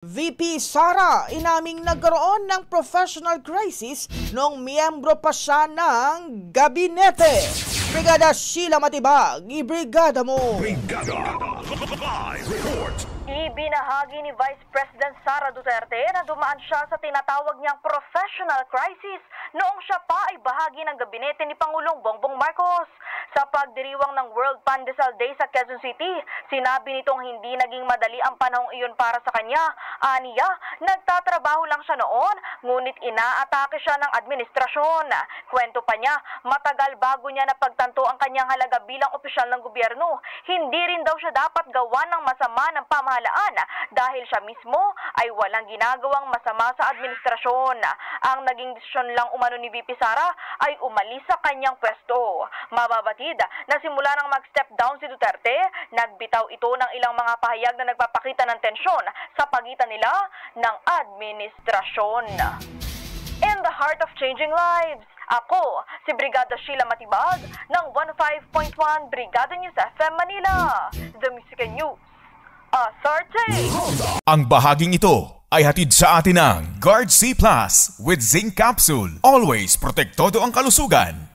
VP Sara inaming nagkaroon ng professional crisis noong miyembro pa siya ng gabinete. Brigada Sheila Matibag, ibrigada mo! Brigada! Live report! Ibinahagi ni Vice President Sara Duterte na dumaan siya sa tinatawag niyang professional crisis noong siya pa ay bahagi ng gabinete ni Pangulong Bongbong Marcos. Sa pagdiriwang ng World Pandesal Day sa Quezon City, sinabi nitong hindi naging madali ang panahong iyon para sa kanya. Aniya, nagtatrabaho lang siya noon, ngunit inaatake siya ng administrasyon. Kwento pa niya, matagal bago niya napagtanto ang kanyang halaga bilang opisyal ng gobyerno. Hindi rin daw siya dapat gawa ng masama ng pamahalaan dahil siya mismo ay walang ginagawang masama sa administrasyon. Ang naging desisyon lang umano ni VP Sara ay umalis sa kanyang pwesto. Mababatid na simula nang mag-step down si Duterte, nagbitaw ito ng ilang mga pahayag na nagpapakita ng tensyon sa pagitan nila ng administrasyon. In the heart of changing lives, ako si Brigada Sheila Matibag ng 105.1 Brigada News FM Manila, The Music News Authority. Ang bahaging ito ay hatid sa atin ng Guard C Plus with Zinc Capsule. Always protektado ang kalusugan.